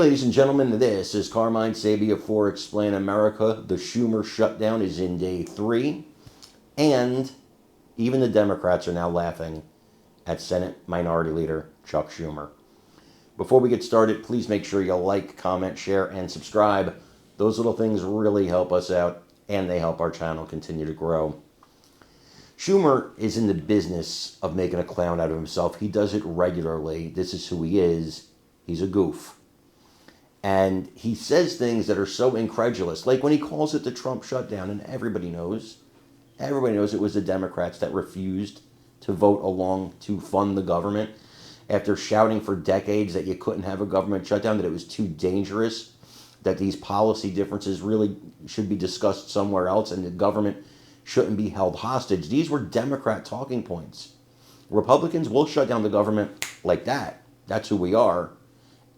ladies and gentlemen, this is Carmine Sabia for Explain America. The Schumer shutdown is in day 3, and even the Democrats are now laughing at Senate Minority Leader Chuck Schumer. Before we get started, please make sure you like, comment, share, and subscribe. Those little things really help us out, and they help our channel continue to grow. Schumer is in the business of making a clown out of himself. He does it regularly. This is who he is. He's a goof. And he says things that are so incredulous. Like when he calls it the Trump shutdown, and everybody knows it was the Democrats that refused to vote along to fund the government after shouting for decades that you couldn't have a government shutdown, that it was too dangerous, that these policy differences really should be discussed somewhere else, and the government shouldn't be held hostage. These were Democrat talking points. Republicans will shut down the government like that. That's who we are.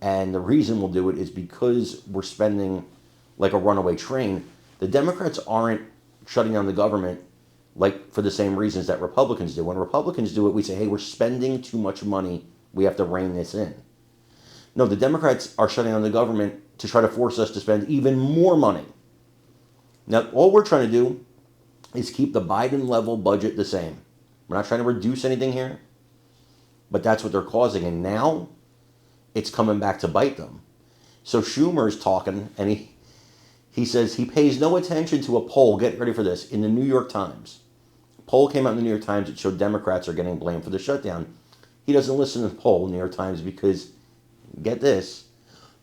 And the reason we'll do it is because we're spending like a runaway train. The Democrats aren't shutting down the government like for the same reasons that Republicans do. When Republicans do it, we say, hey, we're spending too much money. We have to rein this in. No, the Democrats are shutting down the government to try to force us to spend even more money. Now, all we're trying to do is keep the Biden level budget the same. We're not trying to reduce anything here, but that's what they're causing. And now it's coming back to bite them. So Schumer's talking, and he says he pays no attention to a poll, get ready for this, in the New York Times. A poll came out in the New York Times that showed Democrats are getting blamed for the shutdown. He doesn't listen to the poll in the New York Times because, get this,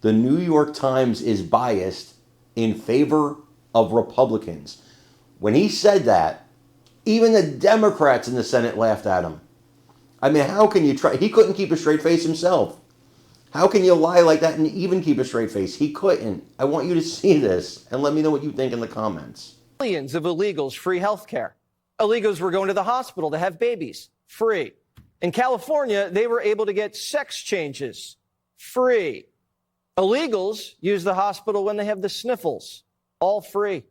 the New York Times is biased in favor of Republicans. When he said that, even the Democrats in the Senate laughed at him. I mean, how can you try? He couldn't keep a straight face himself. How can you lie like that and even keep a straight face? He couldn't. I want you to see this and let me know what you think in the comments. Millions of illegals free health care. Illegals were going to the hospital to have babies, free. In California, they were able to get sex changes, free. Illegals use the hospital when they have the sniffles, all free.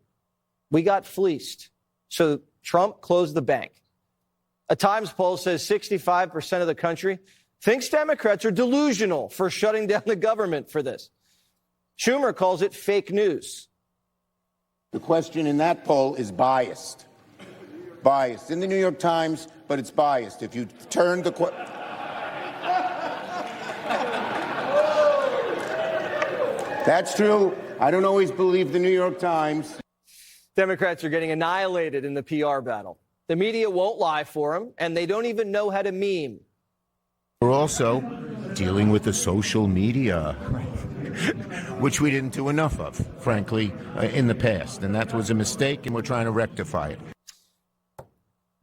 We got fleeced. So Trump closed the bank. A Times poll says 65% of the country thinks Democrats are delusional for shutting down the government for this. Schumer calls it fake news. The question in that poll is biased. Biased. In the New York Times, but it's biased. If you turn the That's true. I don't always believe the New York Times. Democrats are getting annihilated in the PR battle. The media won't lie for them, and they don't even know how to meme. We're also dealing with the social media, which we didn't do enough of, frankly, in the past. And that was a mistake, and we're trying to rectify it.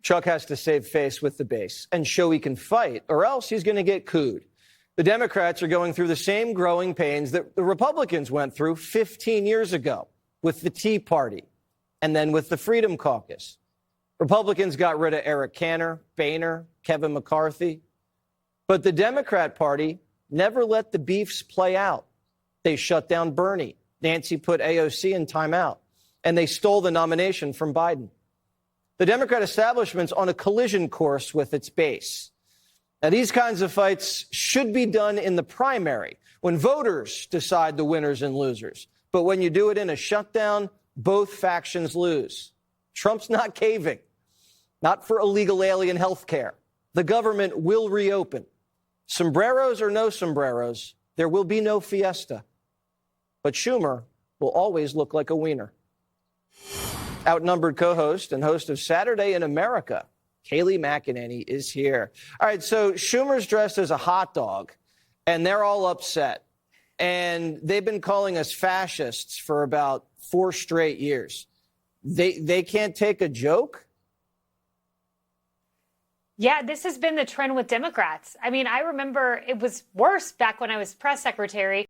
Chuck has to save face with the base and show he can fight, or else he's going to get cooed. The Democrats are going through the same growing pains that the Republicans went through 15 years ago with the Tea Party and then with the Freedom Caucus. Republicans got rid of Eric Cantor, Boehner, Kevin McCarthy. But the Democrat Party never let the beefs play out. They shut down Bernie. Nancy put AOC in timeout. And they stole the nomination from Biden. The Democrat establishment's on a collision course with its base. Now, these kinds of fights should be done in the primary, when voters decide the winners and losers. But when you do it in a shutdown, both factions lose. Trump's not caving. Not for illegal alien health care. The government will reopen. Sombreros or no sombreros, there will be no fiesta. But Schumer will always look like a wiener. Outnumbered co-host and host of Saturday in America, Kayleigh McEnany, is here. All right, so Schumer's dressed as a hot dog, and they're all upset. And they've been calling us fascists for about 4 straight years. They can't take a joke? Yeah, this has been the trend with Democrats. I mean, I remember it was worse back when I was press secretary.